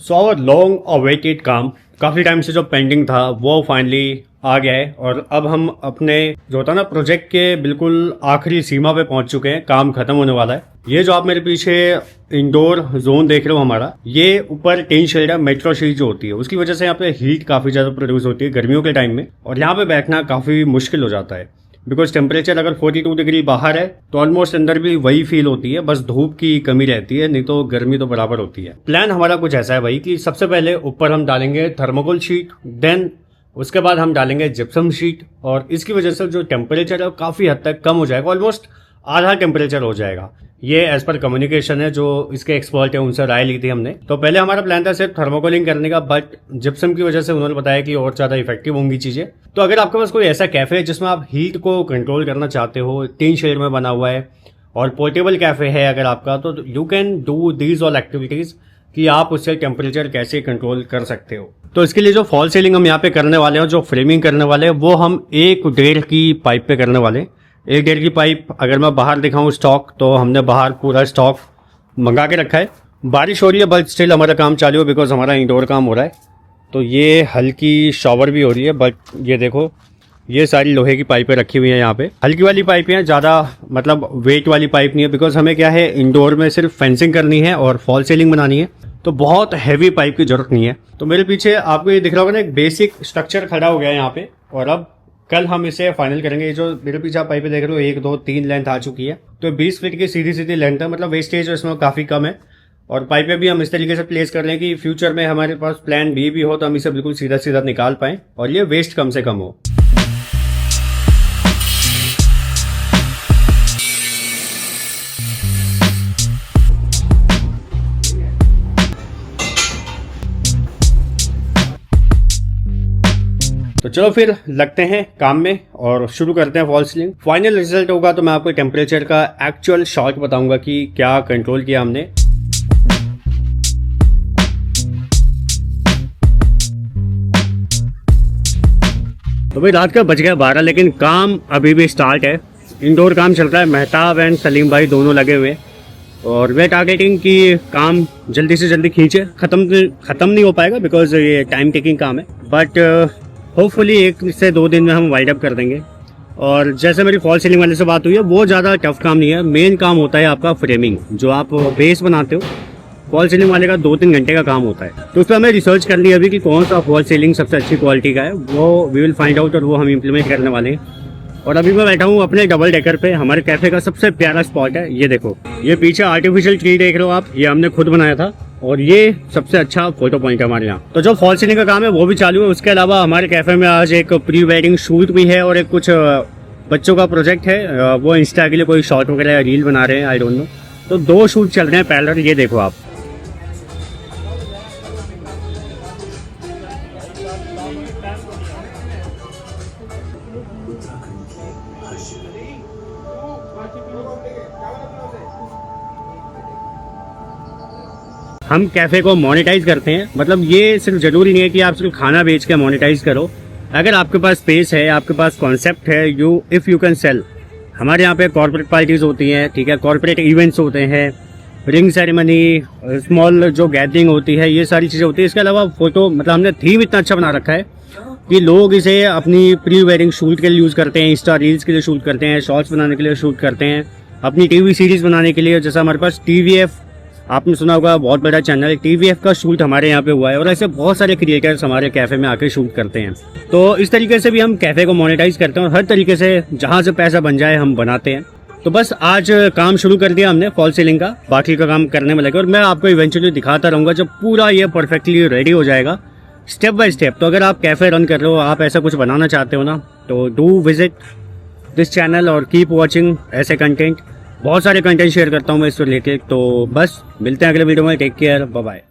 So hour long awaited काम काफ़ी time से जो पेंडिंग था वो फाइनली आ गया है और अब हम अपने जो होता है ना प्रोजेक्ट के बिल्कुल आखिरी सीमा पे पहुंच चुके हैं। काम खत्म होने वाला है। ये जो आप मेरे पीछे इंडोर जोन देख रहे हो हमारा, ये ऊपर टिन शेड है, मेट्रो शीट जो होती है उसकी वजह से यहाँ पे हीट काफ़ी ज़्यादा प्रोड्यूस होती है गर्मियों के टाइम में, और यहाँ पे बैठना काफ़ी मुश्किल हो जाता है बिकॉज टेम्परेचर अगर 42 डिग्री बाहर है तो ऑलमोस्ट अंदर भी वही फील होती है, बस धूप की कमी रहती है, नहीं तो गर्मी तो बराबर होती है। प्लान हमारा कुछ ऐसा है भाई कि सबसे पहले ऊपर हम डालेंगे थर्मोकोल शीट, देन उसके बाद हम डालेंगे जिप्सम शीट, और इसकी वजह से जो टेम्परेचर है वो काफ़ी हद तक कम हो जाएगा, ऑलमोस्ट आधा टेम्परेचर हो जाएगा। ये एज पर कम्युनिकेशन है, जो इसके एक्सपर्ट है उनसे राय ली थी हमने। तो पहले हमारा प्लान था सिर्फ थर्मोकोलिंग करने का, बट जिप्सम की वजह से उन्होंने बताया कि और ज़्यादा इफेक्टिव होंगी चीज़ें। तो अगर आपके पास कोई ऐसा कैफे है जिसमें आप हीट को कंट्रोल करना चाहते हो, टिन शेड में बना हुआ है और पोर्टेबल कैफे है अगर आपका, तो you can do these all activities कि आप उससे टेम्परेचर कैसे कंट्रोल कर सकते हो। तो इसके लिए जो फॉल सीलिंग हम यहाँ पे करने वाले हैं, जो फ्रेमिंग करने वाले हैं, वो हम 1.5 की पाइप पे करने वाले हैं। 1.5 की पाइप अगर मैं बाहर दिखाऊं स्टॉक, तो हमने बाहर पूरा स्टॉक मंगा के रखा है। बारिश हो रही है बट स्टिल हमारा काम चालू है बिकॉज हमारा इंडोर काम हो रहा है। तो ये हल्की शॉवर भी हो रही है, बट ये देखो ये सारी लोहे की पाइपें रखी हुई हैं यहाँ पे। हल्की वाली पाइपें हैं, ज़्यादा मतलब वेट वाली पाइप नहीं है बिकॉज हमें क्या है इंडोर में सिर्फ फेंसिंग करनी है और फॉल सीलिंग बनानी है, तो बहुत हैवी पाइप की जरूरत नहीं है। तो मेरे पीछे आपको ये दिख रहा होगा ना, एक बेसिक स्ट्रक्चर खड़ा हो गया है यहाँ पे, और अब कल हम इसे फाइनल करेंगे। ये जो मेरे पीछे आप पाइपें देख रहे हो 1 2 3 लेंथ आ चुकी है, तो 20 फीट की सीधी सीधी लेंथ है, मतलब वेस्टेज इसमें काफ़ी कम है। और पाइपें भी हम इस तरीके से प्लेस कर रहे हैं कि फ्यूचर में हमारे पास प्लान बी भी हो तो हम इसे बिल्कुल सीधा सीधा निकाल पाएं और ये वेस्ट कम से कम हो। तो चलो फिर लगते हैं काम में और शुरू करते हैं फॉल सीलिंग। फाइनल रिजल्ट होगा तो मैं आपको टेम्परेचर का एक्चुअल शॉट बताऊंगा कि क्या कंट्रोल किया हमने। तो भाई रात का बज गया 12, लेकिन काम अभी भी स्टार्ट है। इंडोर काम चल रहा है, मेहताब एंड सलीम भाई दोनों लगे हुए, और वे टारगेटिंग की काम जल्दी से जल्दी खींचे। खत्म नहीं हो पाएगा बिकॉज ये टाइम टेकिंग काम है, बट होपफुली 1 से 2 दिन में हम वाइड अप कर देंगे। और जैसे मेरी फॉल सीलिंग वाले से बात हुई है, वो ज़्यादा टफ काम नहीं है। मेन काम होता है आपका फ्रेमिंग, जो आप बेस बनाते हो। फॉल सीलिंग वाले का 2-3 घंटे का काम होता है, तो उस पर हमें रिसर्च कर लिया अभी कि कौन सा फॉल सीलिंग सबसे अच्छी क्वालिटी का है, वो वी विल फाइंड आउट और वो हम इम्प्लीमेंट करने वाले हैं। और अभी मैं बैठा हूँ अपने डबल डेकर पे। हमारे कैफे का सबसे प्यारा स्पॉट है, ये देखो, ये पीछे आर्टिफिशियल ट्री देख रहे हो आप, ये हमने खुद बनाया था और ये सबसे अच्छा फोटो पॉइंट है हमारे यहाँ। तो जो फॉल सीलिंग का काम है वो भी चालू है। उसके अलावा हमारे कैफे में आज एक प्री वेडिंग शूट भी है और एक कुछ बच्चों का प्रोजेक्ट है, वो इंस्टा के लिए कोई शॉर्ट वगैरह या रील बना रहे हैं, आई डोंट नो। तो 2 शूट चल रहे हैं पैरेलल, ये देखो आप। हम कैफे को मोनेटाइज करते हैं, मतलब ये सिर्फ जरूरी नहीं है कि आप सिर्फ खाना बेच के मोनेटाइज करो। अगर आपके पास स्पेस है, आपके पास कॉन्सेप्ट है, इफ़ यू कैन सेल। हमारे यहाँ पे कॉर्पोरेट पार्टीज होती हैं, ठीक है, कॉर्पोरेट इवेंट्स होते हैं, रिंग सेरेमनी, स्मॉल जो गैदरिंग होती है, ये सारी चीज़ें होती है। इसके अलावा फोटो, मतलब हमने थीम इतना अच्छा बना रखा है कि लोग इसे अपनी प्री वेडिंग शूट के लिए यूज़ करते हैं, इंस्टा रील्स के लिए शूट करते हैं, शॉर्ट्स बनाने के लिए शूट करते हैं, अपनी टीवी सीरीज़ बनाने के लिए। जैसा हमारे पास TVF, आपने सुना होगा, बहुत बड़ा चैनल है, TVF का शूट हमारे यहाँ पे हुआ है, और ऐसे बहुत सारे क्रिएटर्स हमारे कैफ़े में आके शूट करते हैं। तो इस तरीके से भी हम कैफ़े को मोनेटाइज करते हैं और हर तरीके से जहाँ से पैसा बन जाए हम बनाते हैं। तो बस आज काम शुरू कर दिया हमने फॉल सीलिंग का, बाकी का काम करने में लगे, और मैं आपको इवेंचुअली दिखाता रहूँगा जब पूरा ये परफेक्टली रेडी हो जाएगा, स्टेप बाय स्टेप। तो अगर आप कैफ़े रन कर रहे हो, आप ऐसा कुछ बनाना चाहते हो ना, तो डू विजिट दिस चैनल और कीप वॉचिंग ऐसे कंटेंट। बहुत सारे कंटेंट शेयर करता हूँ मैं इससे रिलेटेड। तो बस मिलते हैं अगले वीडियो में, टेक केयर, बाय बाय।